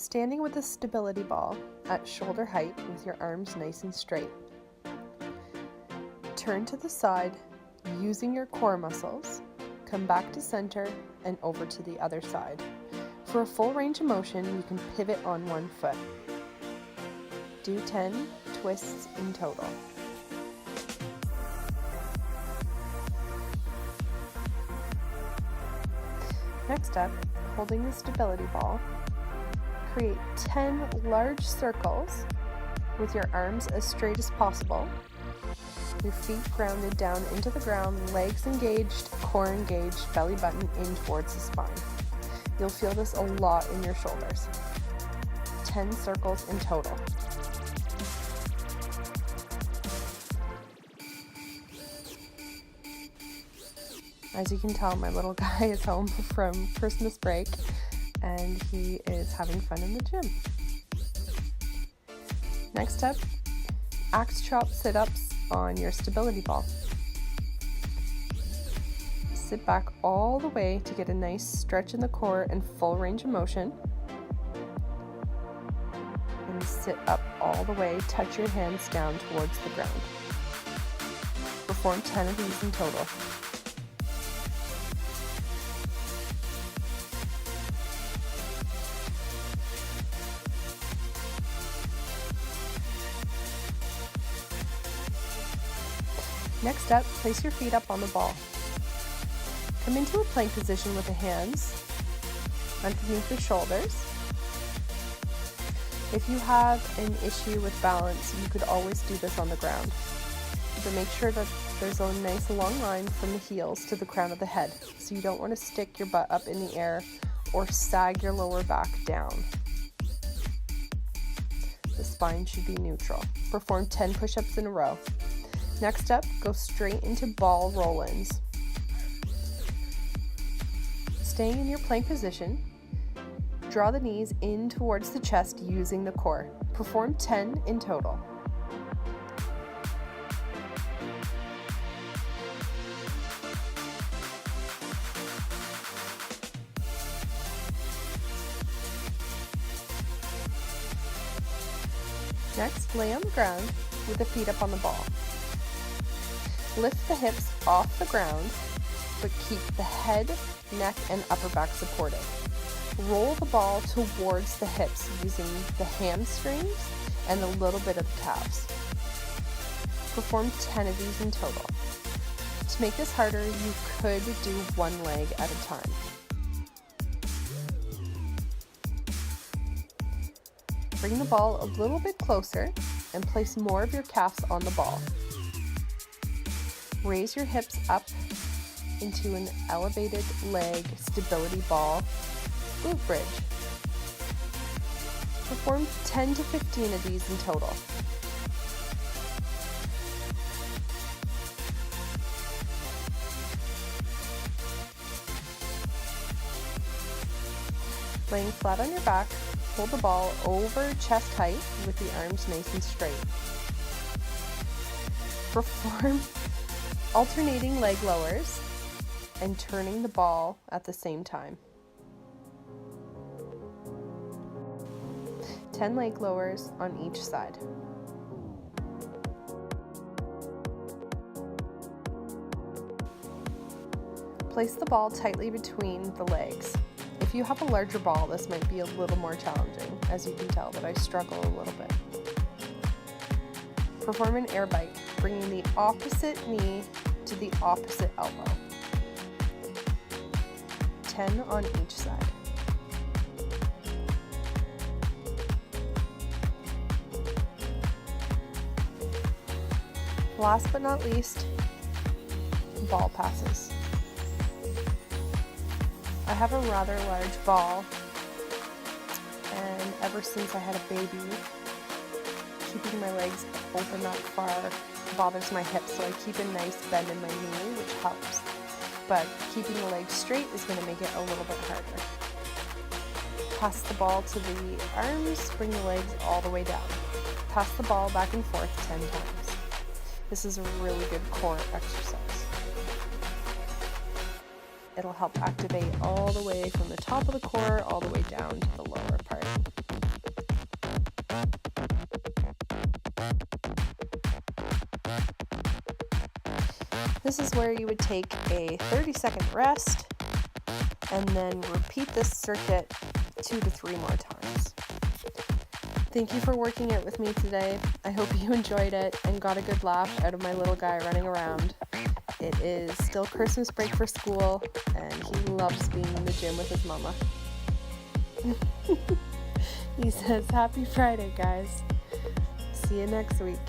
Standing with a stability ball at shoulder height with your arms nice and straight. Turn to the side using your core muscles. Come back to center and over to the other side. For a full range of motion, you can pivot on one foot. Do 10 twists in total. Next up, holding the stability ball, create 10 large circles with your arms as straight as possible. Your feet grounded down into the ground, legs engaged, core engaged, belly button in towards the spine. You'll feel this a lot in your shoulders. 10 circles in total. As you can tell, my little guy is home from Christmas break and he is having fun in the gym. Next up, axe chop sit-ups on your stability ball. Sit back all the way to get a nice stretch in the core and full range of motion. And sit up all the way, touch your hands down towards the ground. Perform 10 of these in total. Next up, place your feet up on the ball. Come into a plank position with the hands underneath the shoulders. If you have an issue with balance, you could always do this on the ground. But make sure that there's a nice long line from the heels to the crown of the head. So you don't want to stick your butt up in the air or sag your lower back down. The spine should be neutral. Perform 10 push-ups in a row. Next up, go straight into ball roll-ins. Staying in your plank position, draw the knees in towards the chest using the core. Perform 10 in total. Next, lay on the ground with the feet up on the ball. Lift the hips off the ground, but keep the head, neck, and upper back supported. Roll the ball towards the hips using the hamstrings and a little bit of the calves. Perform 10 of these in total. To make this harder, you could do one leg at a time. Bring the ball a little bit closer and place more of your calves on the ball. Raise your hips up into an elevated leg stability ball glute bridge. Perform 10 to 15 of these in total. Laying flat on your back, hold the ball over chest height with the arms nice and straight. Perform alternating leg lowers and turning the ball at the same time. 10 leg lowers on each side. Place the ball tightly between the legs. If you have a larger ball, this might be a little more challenging. As you can tell that I struggle a little bit. Perform an air bite, bringing the opposite knee to the opposite elbow. 10 on each side. Last but not least, ball passes. I have a rather large ball, and ever since I had a baby, keeping my legs open that far bothers my hips, so I keep a nice bend in my knee, which helps. But keeping the legs straight is going to make it a little bit harder. Pass the ball to the arms, bring the legs all the way down. Pass the ball back and forth 10 times. This is a really good core exercise. It'll help activate all the way from the top of the core all the way down to the lower part. This is where you would take a 30-second rest and then repeat this circuit 2 to 3 more times. Thank you for working it with me today. I hope you enjoyed it and got a good laugh out of my little guy running around. It is still Christmas break for school, and he loves being in the gym with his mama. He says, "Happy Friday, guys. See you next week."